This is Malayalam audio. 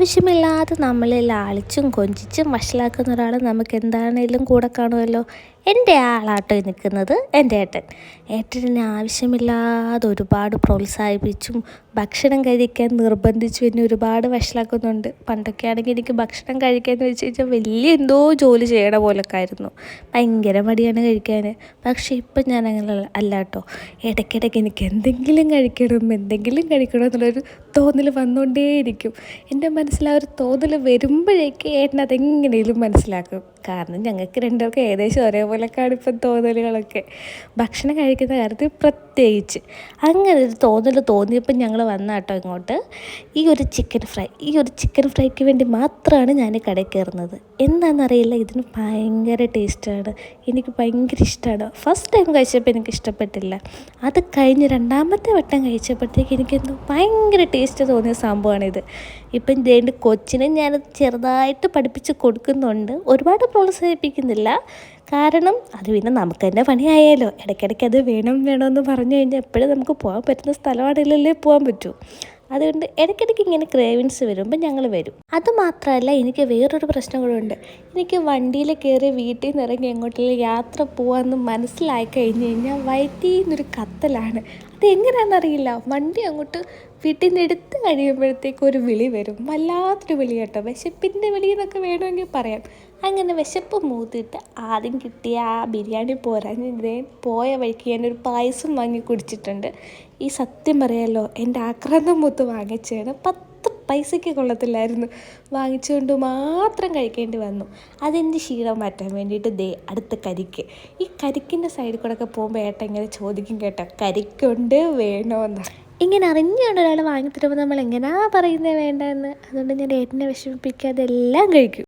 ആവശ്യമില്ലാതെ നമ്മളെ ലാളിച്ചും കൊഞ്ചിച്ചും വഷളാക്കുന്ന ഒരാൾ നമുക്ക് എന്താണേലും കൂടെ കാണുമല്ലോ. എൻ്റെ ആളാട്ടോ നിൽക്കുന്നത് എൻ്റെ ഏട്ടൻ. ഏട്ടനെ ആവശ്യമില്ലാതെ ഒരുപാട് പ്രോത്സാഹിപ്പിച്ചും ഭക്ഷണം കഴിക്കാൻ നിർബന്ധിച്ചും എന്നെ ഒരുപാട് വഷളാക്കുന്നുണ്ട്. പണ്ടൊക്കെ ആണെങ്കിൽ എനിക്ക് ഭക്ഷണം കഴിക്കാമെന്ന് വെച്ച് കഴിഞ്ഞാൽ വലിയ എന്തോ ജോലി ചെയ്യണ പോലൊക്കെ ആയിരുന്നു. ഭയങ്കര മടിയാണ് കഴിക്കാൻ. പക്ഷേ ഇപ്പം ഞാൻ അങ്ങനെ അല്ല കേട്ടോ. ഇടയ്ക്കിടയ്ക്ക് എനിക്ക് എന്തെങ്കിലും കഴിക്കണം എന്നുള്ളൊരു തോന്നൽ വന്നുകൊണ്ടേയിരിക്കും. എൻ്റെ മനസ്സിൽ ആ ഒരു തോന്നൽ വരുമ്പോഴേക്ക് ഏട്ടൻ അതെങ്ങനെയും മനസ്സിലാക്കും. കാരണം ഞങ്ങൾക്ക് രണ്ടുപേർക്കും ഏകദേശം ഒരേപോലെയൊക്കെയാണ് ഇപ്പം തോന്നലുകളൊക്കെ, ഭക്ഷണം കഴിക്കുന്ന കാര്യത്തിൽ പ്രത്യേകിച്ച്. അങ്ങനെ ഒരു തോന്നൽ തോന്നിയപ്പോൾ ഞങ്ങൾ വന്ന കേട്ടോ ഇങ്ങോട്ട്. ഈ ഒരു ചിക്കൻ ഫ്രൈക്ക് വേണ്ടി മാത്രമാണ് ഞാൻ കടയിൽ കയറുന്നത്. എന്താണെന്നറിയില്ല, ഇതിന് ഭയങ്കര ടേസ്റ്റാണ്. എനിക്ക് ഭയങ്കര ഇഷ്ടമാണ്. ഫസ്റ്റ് ടൈം കഴിച്ചപ്പോൾ എനിക്ക് ഇഷ്ടപ്പെട്ടില്ല. അത് കഴിഞ്ഞ് രണ്ടാമത്തെ വട്ടം കഴിച്ചപ്പോഴത്തേക്ക് എനിക്കെന്തോ ഭയങ്കര ടേസ്റ്റ് തോന്നിയ സംഭവമാണിത്. ഇപ്പം ഇതേണ്ട കൊച്ചിനെ ഞാൻ ചെറുതായിട്ട് പഠിപ്പിച്ച് കൊടുക്കുന്നുണ്ട്. ഒരുപാട് പ്രോത്സാഹിപ്പിക്കുന്നില്ല, കാരണം അത് പിന്നെ നമുക്ക് തന്നെ പണിയായാലോ. ഇടയ്ക്കിടയ്ക്ക് അത് വേണമെന്ന് പറഞ്ഞു കഴിഞ്ഞാൽ എപ്പോഴും നമുക്ക് പോകാൻ പറ്റുന്ന സ്ഥലമാണെങ്കിലല്ലേ പോകാൻ പറ്റൂ. അതുകൊണ്ട് ഇടയ്ക്കിടയ്ക്ക് ഇങ്ങനെ ക്രേവിങ്സ് വരുമ്പോൾ ഞങ്ങൾ വരും. അതുമാത്രമല്ല, എനിക്ക് വേറൊരു പ്രശ്നം കൂടെ ഉണ്ട്. എനിക്ക് വണ്ടിയിൽ കയറി വീട്ടിൽ നിന്ന് ഇറങ്ങി എങ്ങോട്ടെങ്കിലും യാത്ര പോകാമെന്ന് മനസ്സിലായി കഴിഞ്ഞ് കഴിഞ്ഞാൽ വയറ്റിൽ നിന്നൊരു കത്തലാണ്. അത് എങ്ങനെയാണെന്നറിയില്ല. വണ്ടി അങ്ങോട്ട് വീട്ടിൽ നിന്ന് എടുത്ത് കഴിയുമ്പോഴത്തേക്കും ഒരു വിളി വരും. വല്ലാത്തൊരു വിളി കേട്ടോ, വിശപ്പിൻ്റെ വിളി എന്നൊക്കെ വേണമെങ്കിൽ പറയാം. അങ്ങനെ വിശപ്പ് മൂത്തിട്ട് ആദ്യം കിട്ടിയ ആ ബിരിയാണി പോരാഞ്ഞ് പോയ വഴിക്ക് ഞാനൊരു പായസം വാങ്ങി കുടിച്ചിട്ടുണ്ട്. ഈ സത്യം പറയാമല്ലോ, എൻ്റെ ആക്രാന്തം മൂത്ത് വാങ്ങിച്ചതാണ്. 10 പൈസയ്ക്ക് കൊള്ളത്തില്ലായിരുന്നു. വാങ്ങിച്ചുകൊണ്ട് മാത്രം കഴിക്കേണ്ടി വന്നു. അതെൻ്റെ ക്ഷീണം മാറ്റാൻ വേണ്ടിയിട്ട് അടുത്ത കരിക്ക്. ഈ കരിക്കിൻ്റെ സൈഡിൽ കൂടെ ഒക്കെ പോകുമ്പോൾ ഏട്ടൻ ഇങ്ങനെ ചോദിക്കും കേട്ടോ, കരിക്കുണ്ട് വേണമെന്ന്. ഇങ്ങനെ അറിഞ്ഞുകൊണ്ട് ഒരാൾ വാങ്ങിത്തരുമ്പോൾ നമ്മൾ എങ്ങനെയാ പറയുന്നത് വേണ്ടതെന്ന്. അതുകൊണ്ട് ഞാൻ ഏട്ടനെ വിഷമിപ്പിക്കാതെ എല്ലാം കഴിക്കും.